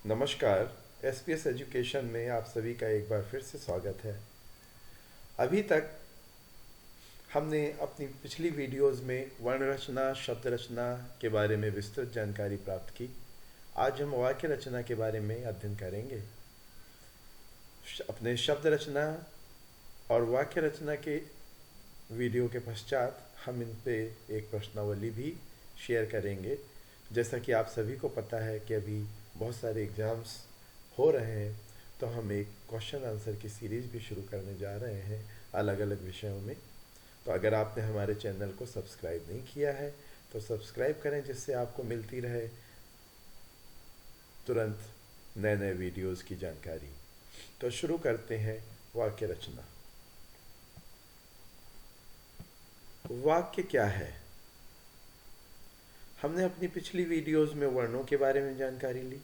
नमस्कार। SPS education में आप सभी का एक बार फिर से स्वागत है। अभी तक हमने अपनी पिछली वीडियोस में वर्ण रचना, शब्द रचना के बारे में विस्तृत जानकारी प्राप्त की। आज हम वाक्य रचना के बारे में अध्ययन करेंगे। अपने शब्द रचना और वाक्य रचना के वीडियो के पश्चात हम इन पे एक प्रश्नावली भी शेयर करेंगे। जैसा कि आप सभी को पता है कि अभी बहुत सारे एग्ज़ाम्स हो रहे हैं, तो हम एक क्वेश्चन आंसर की सीरीज़ भी शुरू करने जा रहे हैं अलग अलग विषयों में। तो अगर आपने हमारे चैनल को सब्सक्राइब नहीं किया है तो सब्सक्राइब करें, जिससे आपको मिलती रहे तुरंत नए नए वीडियोस की जानकारी। तो शुरू करते हैं वाक्य रचना। वाक्य क्या है? हमने अपनी पिछली वीडियोस में वर्णों के बारे में जानकारी ली।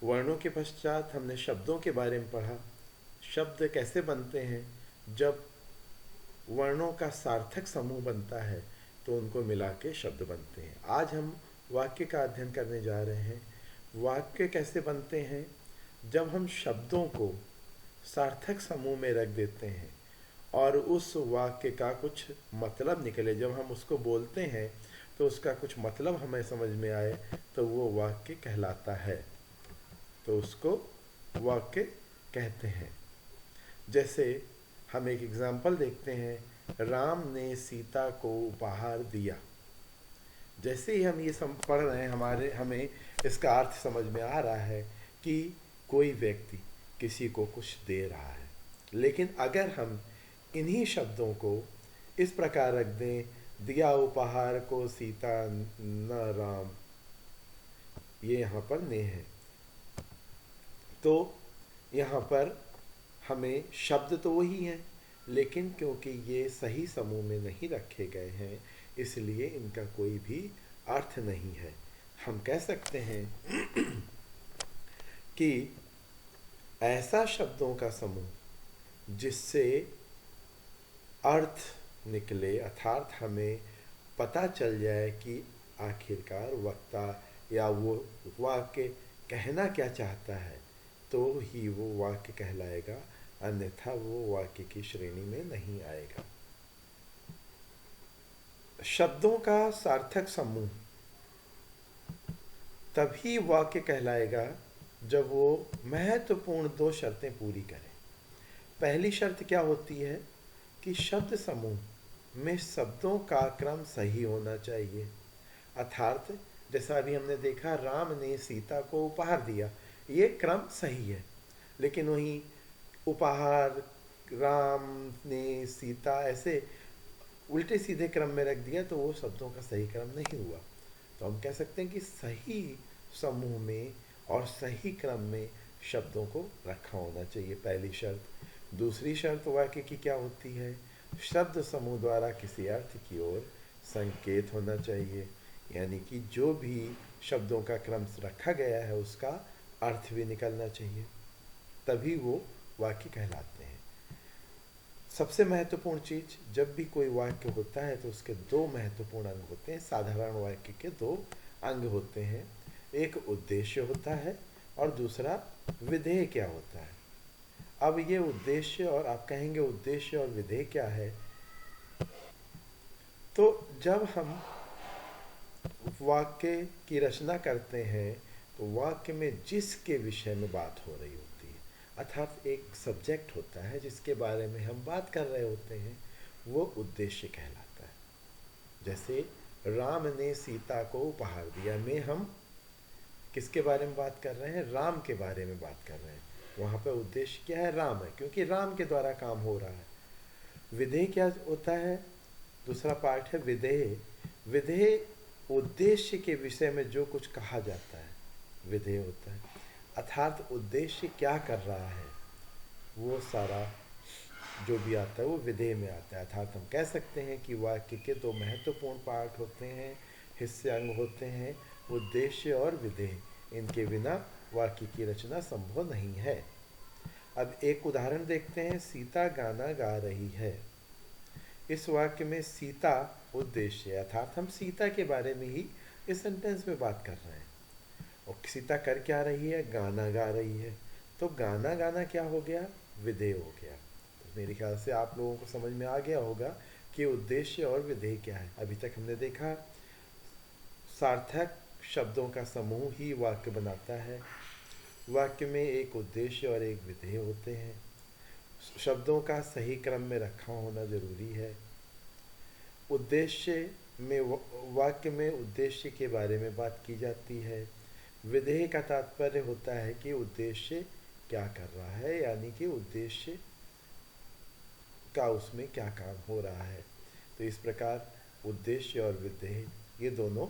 वर्णों के पश्चात हमने शब्दों के बारे में पढ़ा। शब्द कैसे बनते हैं? जब वर्णों का सार्थक समूह बनता है तो उनको मिला के शब्द बनते हैं। आज हम वाक्य का अध्ययन करने जा रहे हैं। वाक्य कैसे बनते हैं? जब हम शब्दों को सार्थक समूह में रख देते हैं और उस वाक्य का कुछ मतलब निकले, जब हम उसको बोलते हैं तो उसका कुछ मतलब हमें समझ में आए, तो वो वाक्य कहलाता है। तो उसको वाक्य कहते हैं। जैसे हम एक एग्जाम्पल देखते हैं, राम ने सीता को उपहार दिया। जैसे ही हम ये पढ़ रहे हैं, हमें इसका अर्थ समझ में आ रहा है कि कोई व्यक्ति किसी को कुछ दे रहा है। लेकिन अगर हम इन्हीं शब्दों को इस प्रकार रख दें, दिया उपहार को सीता न राम, ये यहाँ पर ने है, तो यहाँ पर हमें शब्द तो वही हैं, लेकिन क्योंकि ये सही समूह में नहीं रखे गए हैं, इसलिए इनका कोई भी अर्थ नहीं है। हम कह सकते हैं कि ऐसा शब्दों का समूह जिससे अर्थ निकले, अर्थात हमें पता चल जाए कि आखिरकार वक्ता या वो वाक्य कहना क्या चाहता है, तो ही वो वाक्य कहलाएगा, अन्यथा वो वाक्य की श्रेणी में नहीं आएगा। शब्दों का सार्थक समूह तभी वाक्य कहलाएगा जब वो महत्वपूर्ण दो शर्तें पूरी करे। पहली शर्त क्या होती है कि शब्द समूह में शब्दों का क्रम सही होना चाहिए। अर्थात जैसा अभी हमने देखा, राम ने सीता को उपहार दिया, ये क्रम सही है। लेकिन वहीं उपहार, राम ने, सीता, ऐसे उल्टे सीधे क्रम में रख दिया तो वो शब्दों का सही क्रम नहीं हुआ। तो हम कह सकते हैं कि सही समूह में और सही क्रम में शब्दों को रखा होना चाहिए, पहली शर्त। दूसरी शर्त वाक्य की क्या होती है? शब्द समूह द्वारा किसी अर्थ की ओर संकेत होना चाहिए, यानी कि जो भी शब्दों का क्रम रखा गया है उसका अर्थ भी निकलना चाहिए, तभी वो वाक्य कहलाते हैं। सबसे महत्वपूर्ण चीज, जब भी कोई वाक्य होता है तो उसके दो महत्वपूर्ण अंग होते हैं। साधारण वाक्य के दो अंग होते हैं, एक उद्देश्य होता है और दूसरा विधेय क्या होता है। अब ये उद्देश्य, और आप कहेंगे उद्देश्य और विधेय क्या है? तो जब हम वाक्य की रचना करते हैं तो वाक्य में जिसके विषय में बात हो रही होती है, अर्थात एक सब्जेक्ट होता है जिसके बारे में हम बात कर रहे होते हैं, वो उद्देश्य कहलाता है। जैसे राम ने सीता को उपहार दिया में हम किसके बारे में बात कर रहे हैं? राम के बारे में बात कर रहे हैं। वहाँ पर उद्देश्य क्या है? राम है, क्योंकि राम के द्वारा काम हो रहा है। विधेय क्या होता है? दूसरा पार्ट है विधेय। विधेय उद्देश्य के विषय में जो कुछ कहा जाता है विधेय होता है, अर्थात उद्देश्य क्या कर रहा है वो सारा जो भी आता है वो विधेय में आता है। अर्थात हम कह सकते हैं कि वाक्य के दो महत्वपूर्ण पार्ट होते हैं, हिस्से, अंग होते हैं, उद्देश्य और विधेय। इनके बिना वाक्य की रचना संभव नहीं है। अब एक उदाहरण देखते हैं, सीता गाना गा रही है। इस वाक्य में सीता उद्देश्य है, अर्थात हम सीता के बारे में ही इस सेंटेंस में बात कर रहे हैं। और सीता कर क्या रही है, गाना गा रही है। तो गाना गाना क्या हो गया, विधेय हो गया। तो मेरे ख्याल से आप लोगों को समझ में आ गया होगा कि उद्देश्य और विधेय क्या है। अभी तक हमने देखा सार्थक शब्दों का समूह ही वाक्य बनाता है। वाक्य में एक उद्देश्य और एक विधेय होते हैं। शब्दों का सही क्रम में रखा होना जरूरी है। उद्देश्य में वाक्य में उद्देश्य के बारे में बात की जाती है। विधेय का तात्पर्य होता है कि उद्देश्य क्या कर रहा है, यानी कि उद्देश्य का उसमें क्या काम हो रहा है। तो इस प्रकार उद्देश्य और विधेय ये दोनों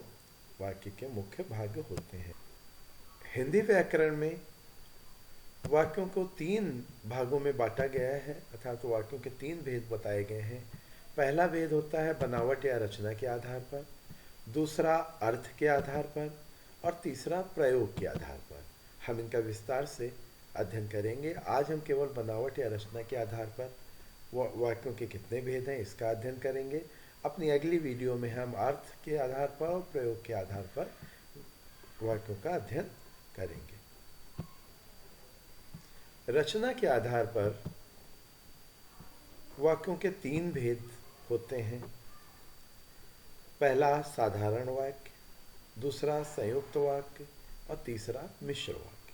वाक्य के मुख्य भाग होते हैं। हिंदी व्याकरण में वाक्यों को 3 भागों में बांटा गया है, अर्थात वाक्यों के 3 भेद बताए गए हैं। पहला भेद होता है बनावट या रचना के आधार पर, दूसरा अर्थ के आधार पर, और तीसरा प्रयोग के आधार पर। हम इनका विस्तार से अध्ययन करेंगे। आज हम केवल बनावट या रचना के आधार पर वाक्यों के कितने भेद हैं इसका अध्ययन करेंगे। अपनी अगली वीडियो में हम अर्थ के आधार पर और प्रयोग के आधार पर वाक्यों का अध्ययन करेंगे। रचना के आधार पर वाक्यों के 3 भेद होते हैं। पहला साधारण वाक्य, दूसरा संयुक्त वाक्य और तीसरा मिश्र वाक्य।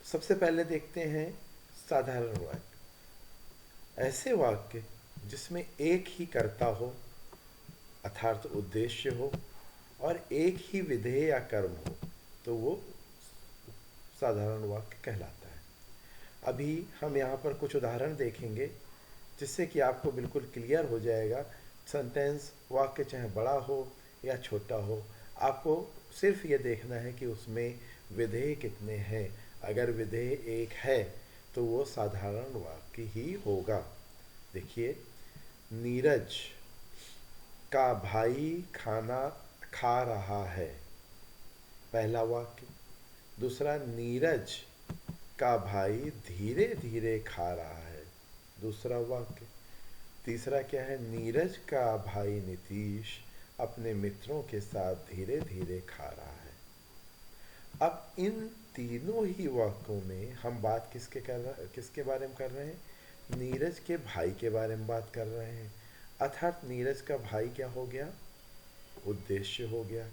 सबसे पहले देखते हैं साधारण वाक्य। ऐसे वाक्य जिसमें एक ही कर्ता हो अर्थात उद्देश्य हो और एक ही विधेय या कर्म हो, तो वो साधारण वाक्य कहलाता है। अभी हम यहाँ पर कुछ उदाहरण देखेंगे जिससे कि आपको बिल्कुल क्लियर हो जाएगा। सेंटेंस वाक्य चाहे बड़ा हो या छोटा हो, आपको सिर्फ ये देखना है कि उसमें विधेय कितने हैं। अगर विधेय एक है तो वो साधारण वाक्य ही होगा। देखिए, नीरज का भाई खाना खा रहा है, पहला वाक्य। दूसरा, नीरज का भाई धीरे धीरे खा रहा है, दूसरा वाक्य। तीसरा क्या है, नीरज का भाई नीतीश अपने मित्रों के साथ धीरे धीरे खा रहा है। अब इन तीनों ही वाक्यों में हम बात किसके बारे में कर रहे हैं, नीरज के भाई के बारे में बात कर रहे हैं। अर्थात नीरज का भाई क्या हो गया, उद्देश्य हो गया।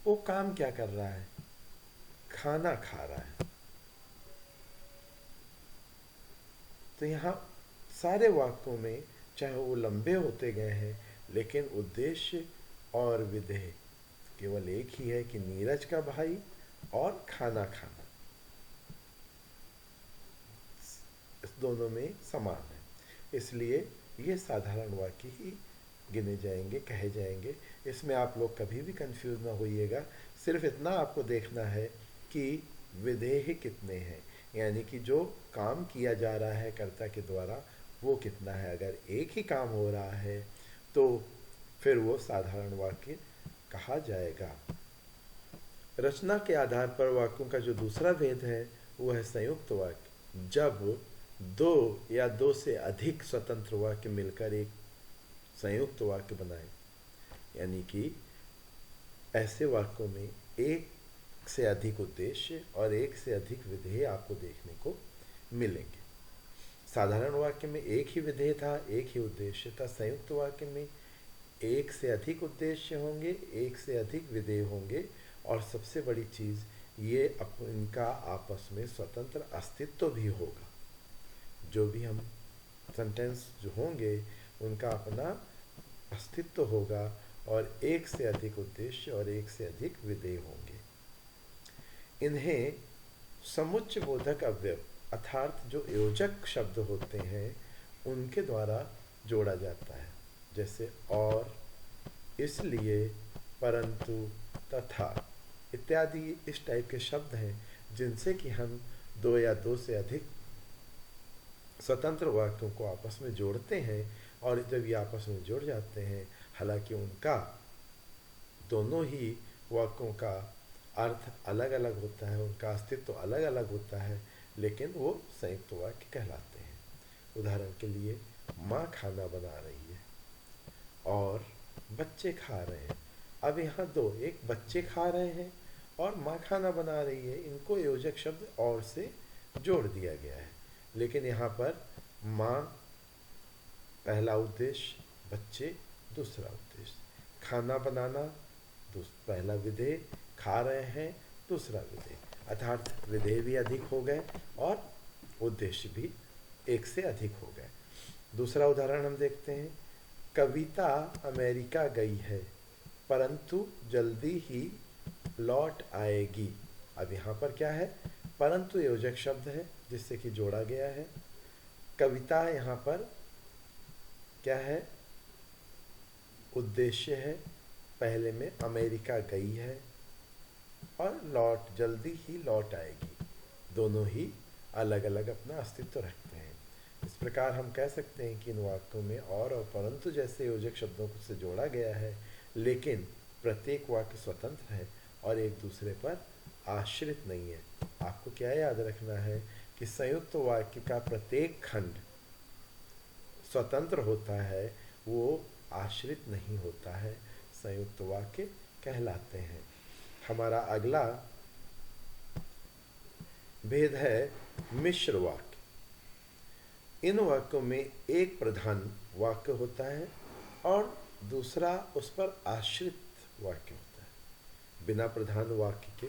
वो काम क्या कर रहा है, खाना खा रहा है। तो यहाँ सारे वाक्यों में चाहे वो लंबे होते गए हैं, लेकिन उद्देश्य और विधेय केवल एक ही है कि नीरज का भाई और खाना खाना, इस दोनों में समान है। इसलिए ये साधारण वाक्य ही गिने जाएंगे, कहे जाएंगे। इसमें आप लोग कभी भी कंफ्यूज ना होइएगा। सिर्फ इतना आपको देखना है कि विधेय कितने हैं, यानी कि जो काम किया जा रहा है कर्ता के द्वारा वो कितना है। अगर एक ही काम हो रहा है तो फिर वो साधारण वाक्य कहा जाएगा। रचना के आधार पर वाक्यों का जो दूसरा भेद है वो है संयुक्त वाक्य। जब 2 या 2 से अधिक स्वतंत्र वाक्य मिलकर एक संयुक्त वाक्य बनाए, यानी कि ऐसे वाक्यों में एक से अधिक उद्देश्य और एक से अधिक विधेय आपको देखने को मिलेंगे। साधारण वाक्य में एक ही विधेय था, एक ही उद्देश्य था। संयुक्त वाक्य में एक से अधिक उद्देश्य होंगे, एक से अधिक विधेय होंगे, और सबसे बड़ी चीज़ ये इनका आपस में स्वतंत्र अस्तित्व भी होगा। जो भी हम सेंटेंस जो होंगे उनका अपना अस्तित्व होगा और एक से अधिक उद्देश्य और एक से अधिक विधेय होंगे। इन्हें समुच्चय बोधक अव्यय अर्थात जो योजक शब्द होते हैं उनके द्वारा जोड़ा जाता है, जैसे और, इसलिए, परंतु, तथा इत्यादि इस टाइप के शब्द हैं जिनसे कि हम 2 या 2 से अधिक स्वतंत्र वाक्यों को आपस में जोड़ते हैं। और जब ये आपस में जुड़ जाते हैं, हालांकि उनका दोनों ही वाक्यों का अर्थ अलग अलग होता है, उनका अस्तित्व अलग अलग होता है, लेकिन वो संयुक्त वाक्य कहलाते हैं। उदाहरण के लिए, माँ खाना बना रही है और बच्चे खा रहे हैं। अब यहाँ 2, एक बच्चे खा रहे हैं और माँ खाना बना रही है, इनको योजक शब्द और से जोड़ दिया गया है। लेकिन यहाँ पर माँ पहला उद्देश्य, बच्चे दूसरा उद्देश्य, खाना बनाना पहला विधेय, खा रहे हैं दूसरा विधेय, अर्थात विधेय भी अधिक हो गए और उद्देश्य भी एक से अधिक हो गए। दूसरा उदाहरण हम देखते हैं, कविता अमेरिका गई है परंतु जल्दी ही लौट आएगी। अब यहाँ पर क्या है, परंतु योजक शब्द है जिससे कि जोड़ा गया है। कविता यहाँ पर क्या है, उद्देश्य है, पहले में अमेरिका गई है और जल्दी ही लौट आएगी। दोनों ही अलग अलग अपना अस्तित्व रखते हैं। इस प्रकार हम कह सकते हैं कि इन वाक्यों में और परंतु जैसे योजक शब्दों से जोड़ा गया है, लेकिन प्रत्येक वाक्य स्वतंत्र है और एक दूसरे पर आश्रित नहीं है। आपको क्या याद रखना है कि संयुक्त वाक्य का प्रत्येक खंड स्वतंत्र होता है, वो आश्रित नहीं होता है, संयुक्त वाक्य कहलाते हैं। हमारा अगला भेद है मिश्र वाक्य। इन वाक्यों में एक प्रधान वाक्य होता है और दूसरा उस पर आश्रित वाक्य होता है। बिना प्रधान वाक्य के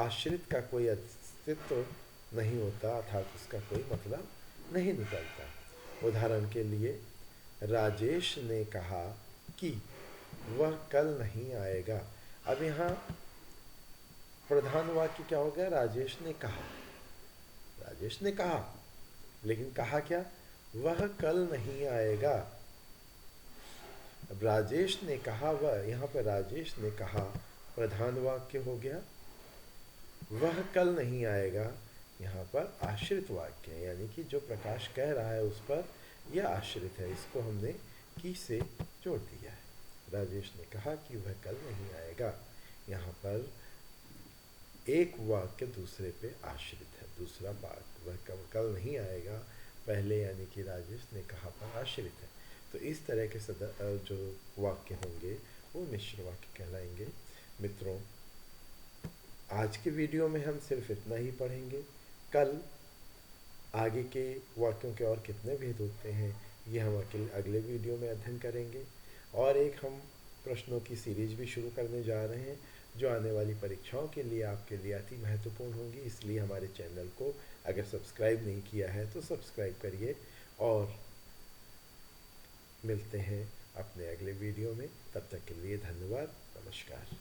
आश्रित का कोई अस्तित्व नहीं होता, अर्थात उसका कोई मतलब नहीं निकलता। उदाहरण के लिए, राजेश ने कहा कि वह कल नहीं आएगा। अब यहाँ प्रधान वाक्य क्या हो गया, राजेश ने कहा। राजेश ने कहा, लेकिन कहा क्या, वह कल नहीं आएगा। अब राजेश ने कहा, वह, यहाँ पर राजेश ने कहा प्रधान वाक्य हो गया, वह कल नहीं आएगा यहाँ पर आश्रित वाक्य है, यानी कि जो प्रकाश कह रहा है उस पर यह आश्रित है। इसको हमने की से जोड़ दिया है। राजेश ने कहा कि वह कल नहीं आएगा, यहाँ पर एक वाक्य दूसरे पे आश्रित है। दूसरा वाक्य वह कल नहीं आएगा पहले यानी कि राजेश ने कहा पर आश्रित है। तो इस तरह के जो वाक्य होंगे वो मिश्र वाक्य कहलाएंगे। मित्रों, आज के वीडियो में हम सिर्फ इतना ही पढ़ेंगे। कल आगे के वाक्यों के और कितने भेद होते हैं ये हम अगले वीडियो में अध्ययन करेंगे। और एक हम प्रश्नों की सीरीज भी शुरू करने जा रहे हैं जो आने वाली परीक्षाओं के लिए आपके लिए अति महत्वपूर्ण होंगी। इसलिए हमारे चैनल को अगर सब्सक्राइब नहीं किया है तो सब्सक्राइब करिए और मिलते हैं अपने अगले वीडियो में। तब तक के लिए धन्यवाद, नमस्कार।